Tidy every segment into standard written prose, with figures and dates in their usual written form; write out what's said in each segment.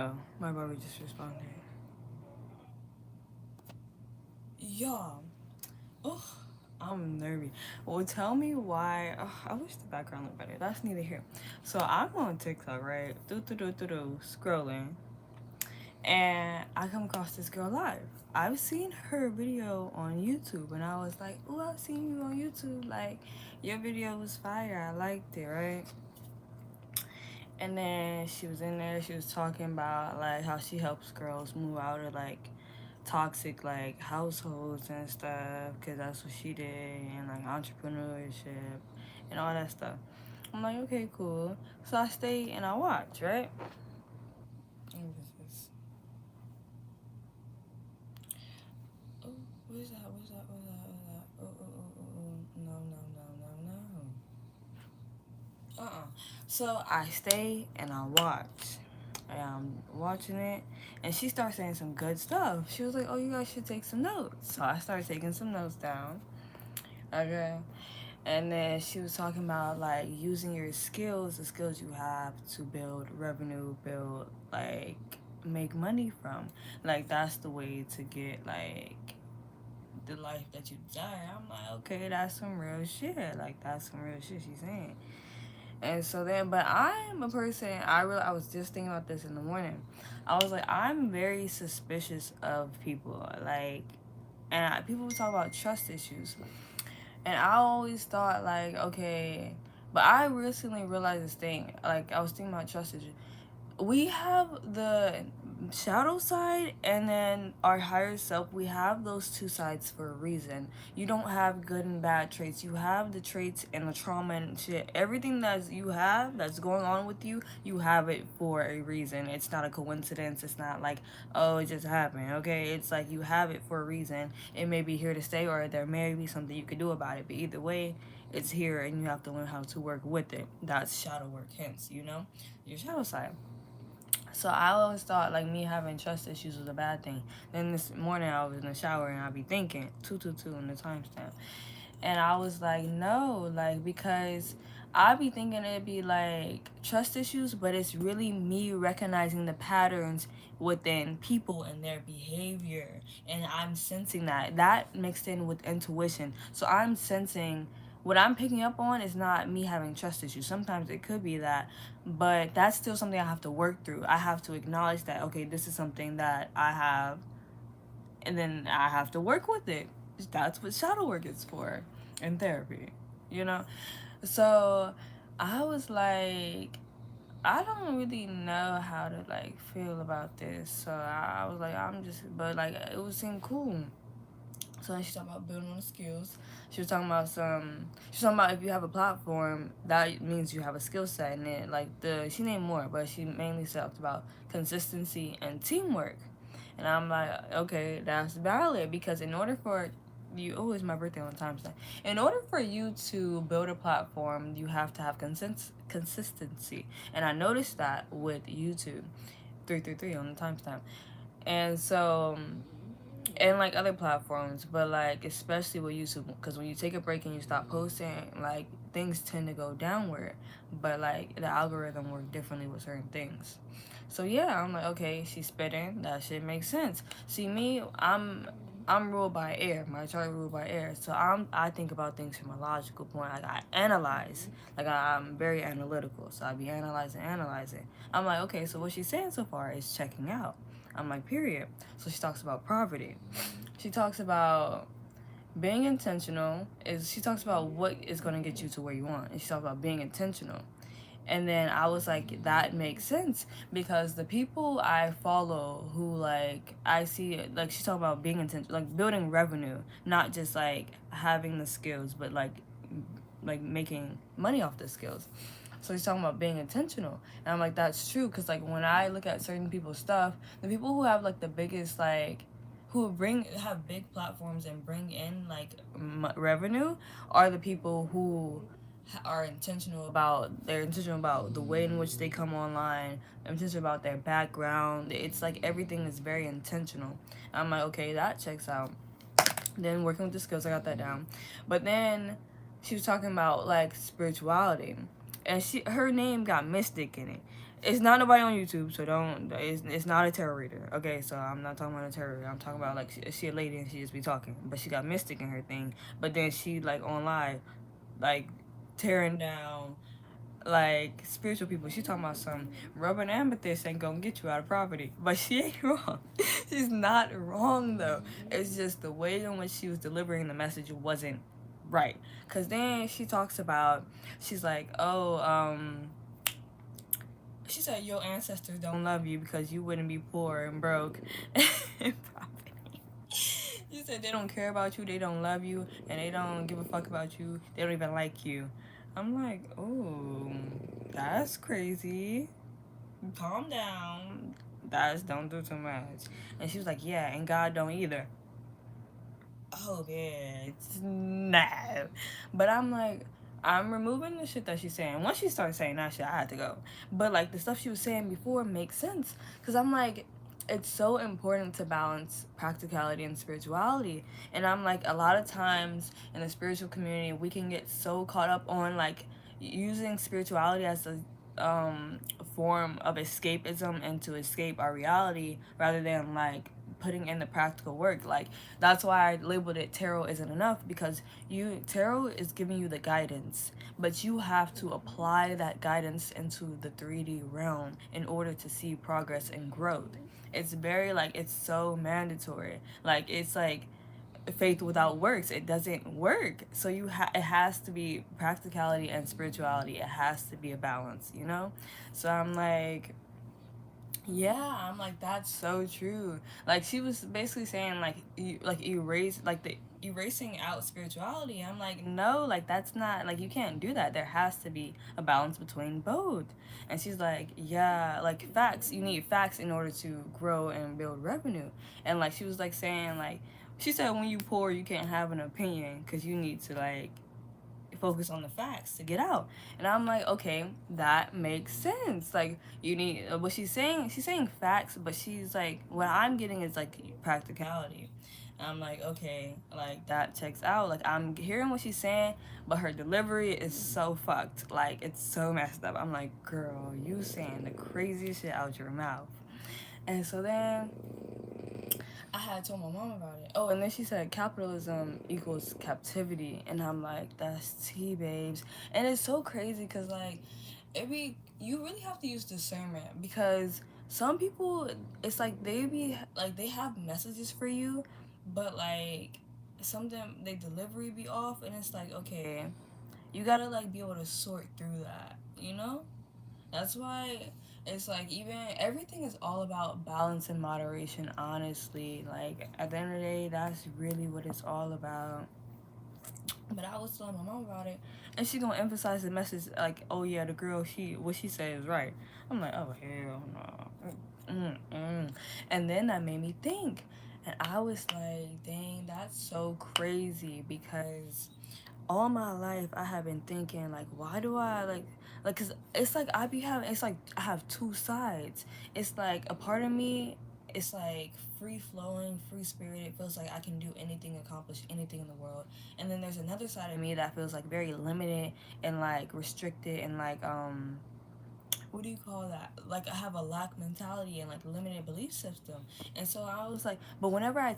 Oh, my brother just responded. Y'all, oh, I'm nervous. Well, tell me why. I wish the background looked better. That's neither here. So I'm on TikTok, right? Scrolling, and I come across this girl live. I've seen her video on YouTube, and I was like, "Oh, I've seen you on YouTube. Like, your video was fire. I liked it, right?" And then she was in there. She was talking about like how she helps girls move out of like toxic like households and stuff, because that's what she did, and like entrepreneurship and all that stuff. I'm like, okay, cool. So I stay and I watch, right? What is this? Oh, what is that? What's that? What's that? What's that? Oh. No, no, no, no, no. So I stay and I watch. And I'm watching it, and she starts saying some good stuff. She was like, "Oh, you guys should take some notes." So I started taking some notes down. Okay. And then she was talking about like using your skills, the skills you have to build revenue, build like make money from. Like that's the way to get like the life that you desire. I'm like, okay, that's some real shit. Like that's some real shit she's saying. And so then, but I'm a person. I was just thinking about this in the morning. I was like, I'm very suspicious of people. Like, and people talk about trust issues. And I always thought like, okay, but I recently realized this thing. Like I was thinking about trust issues. We have the shadow side and then our higher self. We have those two sides for a reason. You don't have good and bad traits. You have the traits and the trauma and shit. Everything that you have that's going on with you, you have it for a reason. It's not a coincidence. It's not like, oh, it just happened. Okay, it's like you have it for a reason. It may be here to stay, or there may be something you could do about it. But either way, it's here and you have to learn how to work with it. That's shadow work, hence, your shadow side. So I always thought like me having trust issues was a bad thing. Then this morning I was in the shower and I'd be thinking 222 in the timestamp, and I was like, no, like because I'd be thinking it'd be like trust issues, but it's really me recognizing the patterns within people and their behavior, and I'm sensing that mixed in with intuition. So I'm sensing what I'm picking up on is not me having trust issues. Sometimes it could be that, but that's still something I have to work through. I have to acknowledge that, okay, this is something that I have, and then I have to work with it. That's what shadow work is for in therapy, you know? So I was like, I don't really know how to like feel about this. So I was like, I'm just, but like, it would seem cool. So then she talked about building on the skills. She was talking about if you have a platform, that means you have a skill set in it. Like she named more, but she mainly talked about consistency and teamwork. And I'm like, okay, that's valid, because in order for you, oh, it's my birthday on time today. In order for you to build a platform, you have to have consistency. And I noticed that with YouTube, 333 on the timestamp. And so and like other platforms, but like especially with YouTube, because when you take a break and you stop posting, like things tend to go downward, but like the algorithm works differently with certain things. So yeah, I'm like, okay, she's spitting, that shit makes sense. See me, I'm ruled by air. My chart ruled by air. So I think about things from a logical point. Like I analyze. Like I'm very analytical. So I be analyzing. I'm like, okay, so what she's saying so far is checking out. I'm like, period. So she talks about poverty. She talks about being intentional. She talks about what is going to get you to where you want. And she talks about being intentional. And then I was like, that makes sense, because the people I follow who like I see, like she's talking about being intentional, like building revenue, not just like having the skills, but like making money off the skills. So he's talking about being intentional, and I'm like, that's true, because like when I look at certain people's stuff, the people who have like the biggest like who have big platforms and bring in like revenue are the people who are intentional about they're intentional about the way in which they come online, intentional about their background. It's like everything is very intentional. I'm like, okay, that checks out. Then working with the skills, I got that down. But then she was talking about like spirituality, and her name got mystic in it. It's not nobody on YouTube, so don't. It's not a tarot reader. Okay, so I'm not talking about a tarot reader. I'm talking about like she a lady and she just be talking, but she got mystic in her thing. But then she like on live, like tearing down like spiritual people. She talking about some rubber and amethyst ain't gonna get you out of property, but she ain't wrong. She's not wrong though. It's just the way in which she was delivering the message wasn't right. Cause then she talks about, she's like, oh, she said your ancestors don't love you because you wouldn't be poor and broke in poverty. She said they don't care about you, they don't love you, and they don't give a fuck about you. They don't even like you. I'm like, oh, that's crazy. Calm down. That's don't do too much. And she was like, yeah, and God don't either. Oh, bitch. No. But I'm like, I'm removing the shit that she's saying. Once she started saying that shit, I had to go. But like the stuff she was saying before makes sense. Because I'm like, it's so important to balance practicality and spirituality. And I'm like, a lot of times in the spiritual community, we can get so caught up on like using spirituality as a form of escapism and to escape our reality rather than like putting in the practical work. Like that's why I labeled it tarot isn't enough, because tarot is giving you the guidance, but you have to apply that guidance into the 3D realm in order to see progress and growth. It's very like, it's so mandatory. Like it's like faith without works, it doesn't work. So it has to be practicality and spirituality. It has to be a balance, you know. So I'm like, yeah, I'm like, that's so true. Like she was basically saying like like erase like the erasing out spirituality. I'm like, no, like that's not, like you can't do that. There has to be a balance between both. And she's like, yeah, like facts, you need facts in order to grow and build revenue. And like she was like saying like, she said when you poor you can't have an opinion because you need to like focus on the facts to get out. And I'm like, okay, that makes sense. Like you need what she's saying facts, but she's like, what I'm getting is like practicality. And I'm like, okay, like that checks out. Like I'm hearing what she's saying, but her delivery is so fucked. Like it's so messed up. I'm like, girl, you saying the craziest shit out your mouth. And so then I had told my mom about it. Oh, and then she said capitalism equals captivity, and I'm like, that's tea, babes. And it's so crazy because like, you really have to use discernment, because some people, it's like they have messages for you, but like some of them they delivery be off, and it's like, okay, you gotta like be able to sort through that, you know. That's why it's like, even everything is all about balance and moderation, honestly. Like at the end of the day, that's really what it's all about. But I was telling my mom about it, and she gonna emphasize the message like, oh yeah, the girl, what she said is right. I'm like, oh hell no. Mm-mm. And then that made me think, and I was like, dang, that's so crazy, because all my life I have been thinking like, why do I like, cause it's like I be having, it's like I have two sides. It's like a part of me, it's like free flowing, free spirited. It feels like I can do anything, accomplish anything in the world. And then there's another side of me that feels like very limited and like restricted and like what do you call that? Like I have a lack mentality and like limited belief system. And so I was like, but whenever I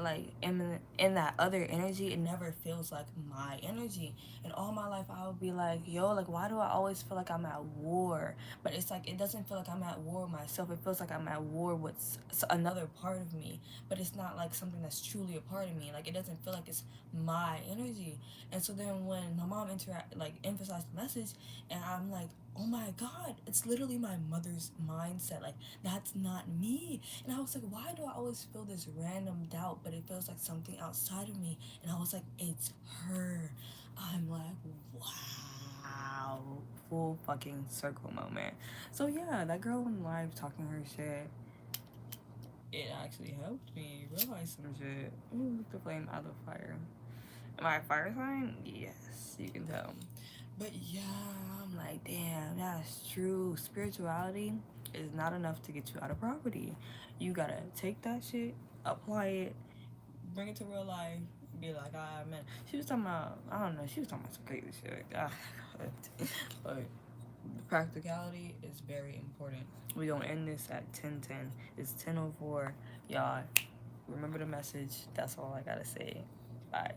like am in that other energy, it never feels like my energy. And all my life I would be like, yo, like why do I always feel like I'm at war? But it's like, it doesn't feel like I'm at war with myself. It feels like I'm at war with another part of me. But it's not like something that's truly a part of me. Like it doesn't feel like it's my energy. And so then when my mom emphasized the message, and I'm like, oh my god, it's literally my mother's mindset. Like that's not me. And I was like, why do I always feel this random doubt, but it feels like something outside of me? And I was like, it's her. I'm like, wow, full fucking circle moment. So yeah, that girl in live talking her shit, it actually helped me realize some shit. Ooh, the flame out of fire. Am I a fire sign? Yes, you can tell. But yeah, I'm like, damn, that's true. Spirituality is not enough to get you out of poverty. You gotta take that shit, apply it, bring it to real life, be like, ah, man. She was talking about, I don't know, she was talking about some crazy shit. Ah, but Practicality is very important. We gonna end this at 10:10. It's 10:04. Y'all, remember the message. That's all I gotta say. Bye.